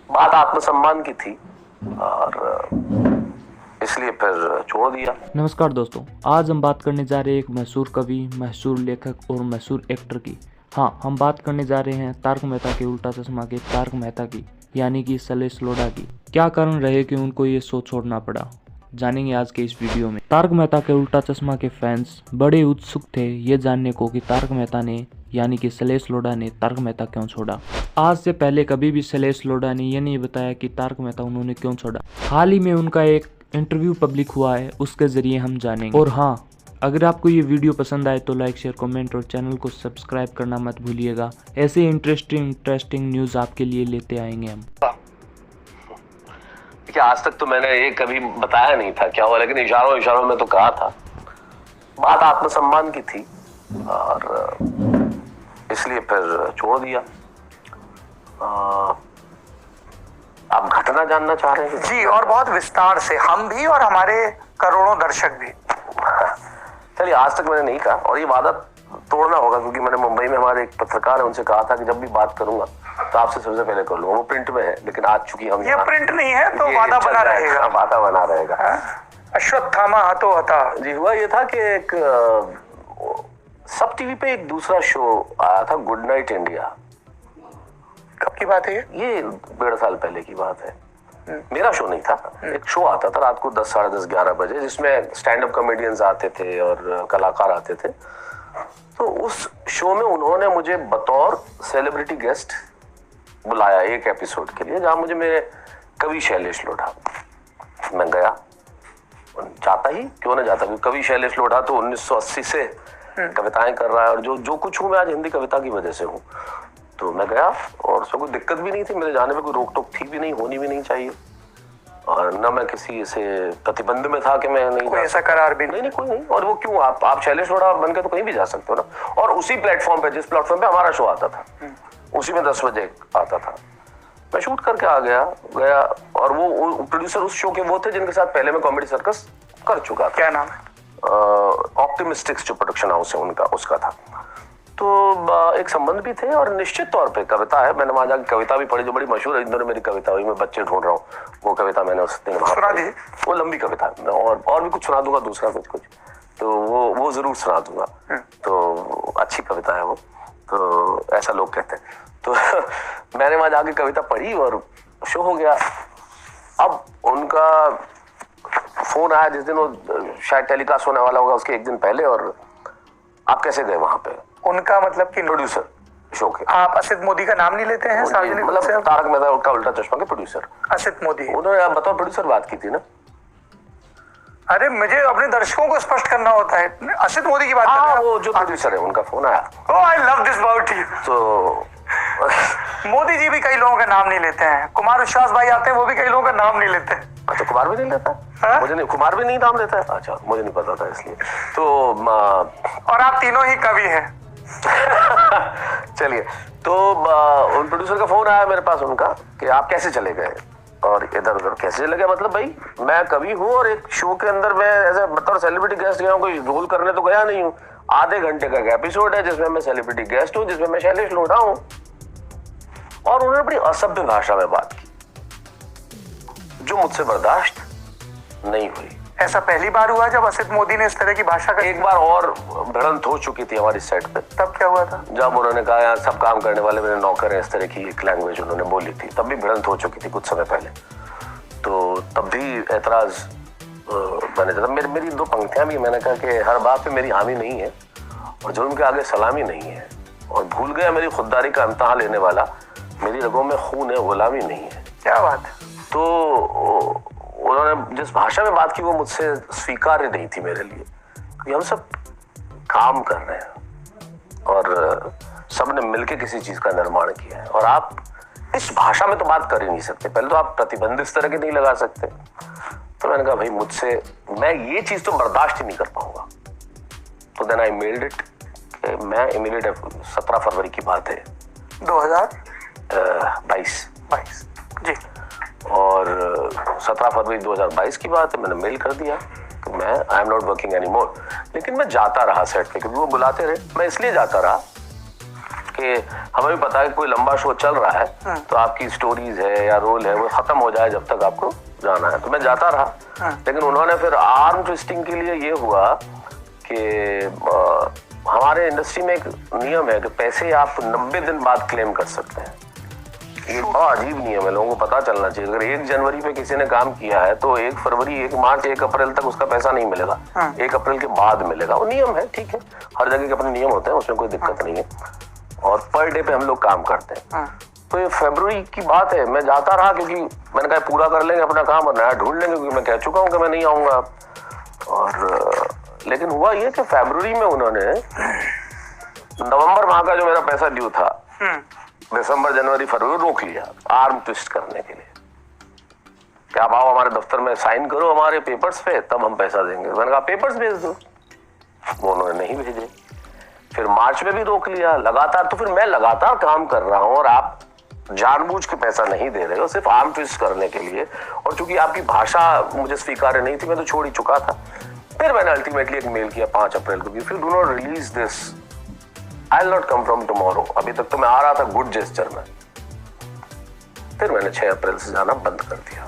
बात आत्मसम्मान की थी और इसलिए फिर छोड़ दिया। नमस्कार दोस्तों, आज हम बात करने जा रहे हैं एक मशहूर कवि, मशहूर लेखक और मशहूर एक्टर की। हाँ, हम बात करने जा रहे हैं तारक मेहता के उल्टा चश्मा के तारक मेहता की, यानी कि शैलेश लोढ़ा की। क्या कारण रहे कि उनको ये शो छोड़ना पड़ा, जानेंगे आज के इस वीडियो में। तारक मेहता के उल्टा चश्मा के फैंस बड़े उत्सुक थे ये जानने को कि तारक मेहता ने यानी कि शैलेश लोढ़ा ने तारक मेहता क्यों छोड़ा। आज से पहले कभी भी शैलेश लोढ़ा ने यह नहीं बताया कि तारक मेहता उन्होंने क्यों छोड़ा। हाल ही में उनका एक इंटरव्यू पब्लिक हुआ है, उसके जरिए हम जानेंगे। और हाँ, अगर आपको ये वीडियो पसंद आए तो लाइक, शेयर, कमेंट और चैनल को सब्सक्राइब करना मत भूलिएगा। ऐसे इंटरेस्टिंग न्यूज़ आपके लिए लेते आएंगे हम। देखिए, आज तक तो मैंने ये कभी बताया नहीं था क्या हुआ, लेकिन इशारों में तो कहा था। बात आत्मसम्मान की थी और इसलिए फिर छोड़ दिया। आप घटना जानना चाह रहे हैं जी, और बहुत विस्तार से, हम भी और हमारे करोड़ों दर्शक भी। चलिए, आज तक मैंने नहीं कहा और ये वादा तोड़ना होगा, क्योंकि मैंने मुंबई में हमारे एक पत्रकार है, उनसे कहा था कि जब भी बात करूंगा तो आपसे सबसे पहले कर लूंगा। वो प्रिंट में है, लेकिन आज चूंकि हम ये प्रिंट नहीं है तो वादा बना रहेगा। वादा बना रहेगा। अश्वत्थामा हतो हता। जी, हुआ ये था कि एक सब टीवी पे एक दूसरा शो आया था, गुड नाइट इंडिया। कब की बात है ये 1.5 साल पहले की बात है। मेरा शो नहीं था, एक शो आता था रात को 10, साढ़े 10, 11 बजे, जिसमें स्टैंड अप कॉमेडियंस आते थे और कलाकार आते थे। तो उस शो में उन्होंने मुझे बतौर सेलिब्रिटी गेस्ट बुलाया एक एपिसोड के लिए, जहां मुझे मेरे कवि शैलेश लोढ़ा, मैं गया। जाता ही क्यों ना जाता, क्योंकि कवि शैलेश लोढ़ा तो 1980 से कविताएं कर रहा है, और जो कुछ हूँ मैं आज हिंदी कविता की वजह से हूँ। तो मैं गया और उसमें कोई दिक्कत भी नहीं थी, मेरे जाने में कोई रोक टोक थी भी नहीं, होनी भी नहीं चाहिए, और न मैं किसी ऐसे प्रतिबंध में था कि मैं नहीं, कोई ऐसा करार भी नहीं, कोई नहीं। और वो क्यों, आप शैलेश लोढ़ा बन के तो कहीं भी जा सकते हो ना। और उसी प्लेटफॉर्म पे, जिस प्लेटफॉर्म पे हमारा शो आता था, उसी में 10 बजे आता था। मैं शूट करके आ गया और वो प्रोड्यूसर उस शो के वो थे जिनके साथ पहले मैं कॉमेडी सर्कस कर चुका था। क्या नाम है? ऑप्टिमिस्टिक्स जो प्रोडक्शन हाउस है उनका, उसका था। तो एक संबंध भी थे और निश्चित तौर पे कविता है। मैंने वहां जाकर कविता भी पढ़ी जो बड़ी मशहूर है, इन दोनों मेरी कविता हुई, मैं बच्चे ढूंढ रहा हूँ, वो कविता मैंने उस दिन सुना दी। वो लंबी कविता है, और भी कुछ सुना दूंगा, दूसरा कुछ, तो वो जरूर सुना दूंगा। तो अच्छी कविता है वो, तो ऐसा लोग कहते हैं। तो मैंने वहां जाके कविता पढ़ी और शो हो गया। अब उनका फोन आया जिस दिन वो शायद टेलीकास्ट होने वाला होगा, उसके एक दिन पहले। और आप कैसे गए वहां पे? उनका मतलब कि प्रोड्यूसर शो के। आप असित मोदी का नाम नहीं लेते हैं सार्वजनिक रूप से? मतलब तारक मेहता का उल्टा चश्मा के प्रोड्यूसर असित मोदी। उन्होंने, आप बताओ, प्रोड्यूसर बात की थी ना। अरे, मुझे अपने दर्शकों को स्पष्ट करना होता है, असित मोदी की बात कर रहे हैं। वो जो प्रोड्यूसर है, उनका फोन आया। Oh, I love this about you. तो मोदी जी भी कई लोगों का नाम नहीं लेते हैं। कुमार विश्वास भाई आते हैं, वो भी कई लोगों का नाम नहीं लेते हैं। अच्छा, कुमार भी नहीं लेता है? मुझे नहीं, कुमार भी नहीं नाम लेता है। अच्छा, मुझे नहीं पता था इसलिए। तो और आप तीनों ही कवि हैं। चलिए, तो उन प्रोड्यूसर का फोन आया मेरे पास उनका कि आप कैसे चले गए, और इधर उधर कैसे चले गए। मतलब भाई, मैं कवि हूँ और एक शो के अंदर मैं ऐसे बतौर सेलिब्रिटी गेस्ट गया हूँ, कोई रोल करने तो गया नहीं हूँ। आधे घंटे का एपिसोड है जिसमें मैं सेलिब्रिटी गेस्ट हूँ, जिसमें मैं शैलेश लोढ़ा हूँ। और उन्होंने बड़ी असभ्य भाषा में बात की जो मुझसे बर्दाश्त नहीं हुई। ऐसा पहली बार हुआ जब असित मोदी ने इस तरह की भाषा का? एक बार और भिड़ंत हो चुकी थी हमारी सेट पे। तब क्या हुआ था? जब उन्होंने कहा यार सब काम करने वाले मेरे नौकर हैं, इस तरह की एक लैंग्वेज उन्होंने बोली थी, तब भी भिड़ंत हो चुकी थी कुछ समय पहले। तो तब भी ऐतराज मैंने जब मेरी 2 पंक्तियां भी, मैंने कहा कि हर बात पे मेरी हामी नहीं है और जुल्म के आगे सलामी नहीं है, और भूल गया मेरी खुददारी का इम्तहा लेने वाला, मेरी रगों में खून है, गुलामी नहीं है। क्या बात है। तो उन्होंने जिस भाषा में बात की वो मुझसे स्वीकार्य नहीं थी मेरे लिए, क्योंकि हम सब काम कर रहे हैं और सबने मिलकर किसी चीज का निर्माण किया है, और आप इस भाषा में तो बात कर ही नहीं सकते। पहले तो आप प्रतिबंध इस तरह के नहीं लगा सकते। तो मैंने कहा भाई, मुझसे मैं ये चीज तो बर्दाश्त ही नहीं कर पाऊंगा। तो देन आई मेल्ड इट। मैं इमीडिएट 17 फरवरी की बात है, 2022 जी, और 17 फरवरी 2022 की बात है। मैंने मेल कर दिया कि मैं I am not working any more. लेकिन मैं जाता रहा सेट पे, क्योंकि वो बुलाते रहे। मैं इसलिए जाता रहा कि हमें भी पता है कि कोई लंबा शो चल रहा है तो आपकी स्टोरीज है या रोल है वो खत्म हो जाए जब तक आपको जाना है। तो मैं जाता रहा, लेकिन उन्होंने फिर आर्म ट्विस्टिंग के लिए ये हुआ कि हमारे इंडस्ट्री में एक नियम है कि पैसे आप 90 दिन बाद क्लेम कर सकते हैं। ये बहुत अजीब नियम है, लोगों को पता चलना चाहिए। अगर 1 जनवरी पे किसी ने काम किया है तो 1 फरवरी, 1 मार्च, 1 अप्रैल तक उसका पैसा नहीं मिलेगा, 1 अप्रैल के बाद मिलेगा। वो नियम है, ठीक है, हर जगह के अपने नियम होते हैं, उसमें कोई दिक्कत नहीं है। और पर डे पे हम लोग काम करते हैं। तो ये फरवरी की बात है, मैं जाता रहा क्योंकि मैंने कहा पूरा कर लेंगे अपना काम और नया ढूंढ लेंगे, क्योंकि मैं कह चुका हूँ कि मैं नहीं आऊंगा। और लेकिन हुआ ये कि फरवरी में उन्होंने नवंबर माह का जो मेरा पैसा ड्यू था दिसंबर, जनवरी, फरवरी रोक लिया आर्म ट्विस्ट करने के लिए कि आप आओ हमारे दफ्तर में साइन करो हमारे पेपर्स पे, तब हम पैसा देंगे। मैंने कहा पेपर्स भेज दो, वो उन्होंने नहीं भेजे। फिर मार्च में भी रोक लिया लगातार। तो फिर मैं लगातार काम कर रहा हूँ और आप जानबूझ के पैसा नहीं दे रहे हो सिर्फ आर्म ट्विस्ट करने के लिए। और चूंकि आपकी भाषा मुझे स्वीकार्य नहीं थी, मैं तो छोड़ ही चुका था। फिर मैंने अल्टीमेटली एक मेल किया 5 अप्रैल को, if you do not release this I will not come from tomorrow. अभी तक तो मैं आ रहा था गुड जेस्चर में। फिर मैंने 6 अप्रैल से जाना बंद कर दिया।